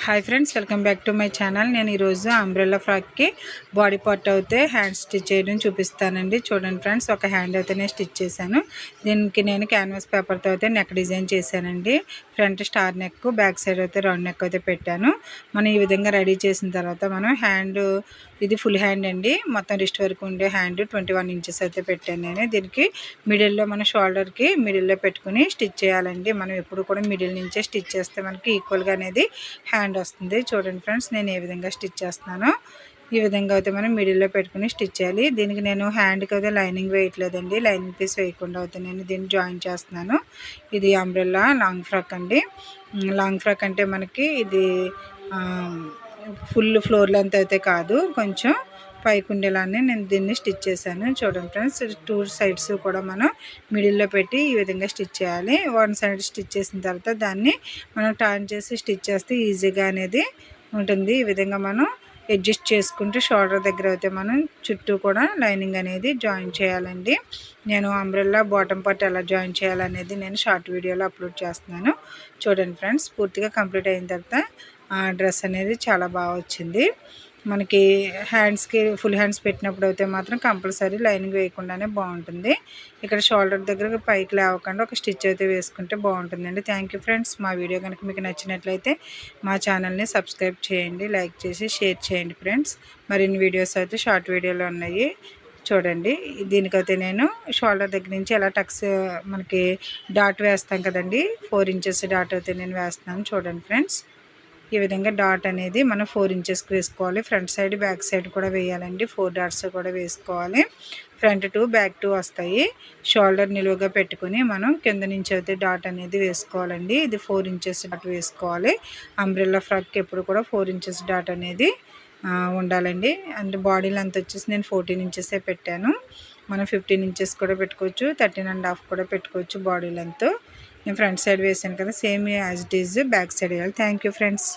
Hi friends, welcome back to my channel. నేను ఈరోజు umbrella ఫ్రాక్కి body part అయితే hand stitch చేయడం చూపిస్తానండి. చూడండి ఫ్రెండ్స్, ఒక హ్యాండ్ అయితే నేను స్టిచ్ చేశాను. దీనికి నేను క్యాన్వాస్ పేపర్తో అయితే నెక్ డిజైన్ చేశానండి. Front star neck, back side అయితే రౌండ్ నెక్ అయితే పెట్టాను. మనం ఈ విధంగా రెడీ చేసిన తర్వాత మనం హ్యాండ్, ఇది ఫుల్ హ్యాండ్ అండి, మొత్తం రిస్ట్ వరకు ఉండే హ్యాండ్ 21 ఇంచెస్ అయితే పెట్టాను నేను. దీనికి మిడిల్లో మన షోల్డర్కి మిడిల్లో పెట్టుకుని స్టిచ్ చేయాలండి. మనం ఎప్పుడు కూడా మిడిల్ నుంచే స్టిచ్ చేస్తే మనకి ఈక్వల్గా అనేది హ్యాండ్ వస్తుంది. చూడండి ఫ్రెండ్స్, నేను ఏ విధంగా స్టిచ్ చేస్తున్నానో ఈ విధంగా అయితే మనం మిడిల్లో పెట్టుకుని స్టిచ్ చేయాలి. దీనికి నేను హ్యాండ్కి అయితే లైనింగ్ వేయట్లేదండి. లైనింగ్ పీస్ వేయకుండా అయితే నేను దీన్ని జాయిన్ చేస్తున్నాను. ఇది అంబ్రెల్లా లాంగ్ ఫ్రాక్ అండి. లాంగ్ ఫ్రాక్ అంటే మనకి ఇది ఫుల్ ఫ్లోర్ లెంత్ అయితే కాదు, కొంచెం పైకి ఉండేలానే నేను దీన్ని స్టిచ్ చేశాను. చూడండి ఫ్రెండ్స్, 2 సైడ్స్ కూడా మనం మిడిల్లో పెట్టి ఈ విధంగా స్టిచ్ చేయాలి. 1 సైడ్ స్టిచ్ చేసిన తర్వాత దాన్ని మనం టర్న్ చేసి స్టిచ్ చేస్తే ఈజీగా అనేది ఉంటుంది. ఈ విధంగా మనం అడ్జస్ట్ చేసుకుంటూ షోల్డర్ దగ్గర అయితే మనం చుట్టూ కూడా లైనింగ్ అనేది జాయిన్ చేయాలండి. నేను అంబ్రెల్లా బాటమ్ పార్ట్ ఎలా జాయిన్ చేయాలనేది నేను షార్ట్ వీడియోలో అప్లోడ్ చేస్తున్నాను. చూడండి ఫ్రెండ్స్, పూర్తిగా కంప్లీట్ అయిన తర్వాత డ్రెస్ అనేది చాలా బాగా వచ్చింది. మనకి హ్యాండ్స్కి ఫుల్ హ్యాండ్స్ పెట్టినప్పుడు అయితే మాత్రం కంపల్సరీ లైనింగ్ వేయకుండానే బాగుంటుంది. ఇక్కడ షోల్డర్ దగ్గర పైకి లేవకుండా ఒక స్టిచ్ అయితే వేసుకుంటే బాగుంటుందండి. Thank you friends. మా వీడియో కనుక మీకు నచ్చినట్లయితే మా ఛానల్ని సబ్స్క్రైబ్ చేయండి, లైక్ చేసి షేర్ చేయండి ఫ్రెండ్స్. మరిన్ని వీడియోస్ అయితే షార్ట్ వీడియోలో ఉన్నాయి, చూడండి. దీనికైతే నేను షోల్డర్ దగ్గర నుంచి ఎలా టక్స్ మనకి డాట్ వేస్తాం కదండి, 4 ఇంచెస్ డాట్ అయితే నేను వేస్తున్నాను. చూడండి ఫ్రెండ్స్, ఈ విధంగా డాట్ అనేది మనం 4 ఇంచెస్కి వేసుకోవాలి. ఫ్రంట్ సైడ్ బ్యాక్ సైడ్ కూడా వేయాలండి. 4 డాట్స్ కూడా వేసుకోవాలి. ఫ్రంట్ 2 బ్యాక్ 2 వస్తాయి. షోల్డర్ నిలువుగా పెట్టుకుని మనం కింద నుంచి అయితే డాట్ అనేది వేసుకోవాలండి. ఇది 4 ఇంచెస్ డాట్ వేసుకోవాలి. అంబ్రెల్లా ఫ్రాక్కి ఎప్పుడు కూడా 4 ఇంచెస్ డాట్ అనేది ఉండాలండి. అంటే బాడీ లెంత్ వచ్చేసి నేను 14 ఇంచెసే పెట్టాను. మనం 15 ఇంచెస్ కూడా పెట్టుకోవచ్చు, 13.5 కూడా పెట్టుకోవచ్చు బాడీ లెంత్. నేను ఫ్రంట్ సైడ్ వేసాను కదా, same as it is back side వేయాలి. Thank you friends.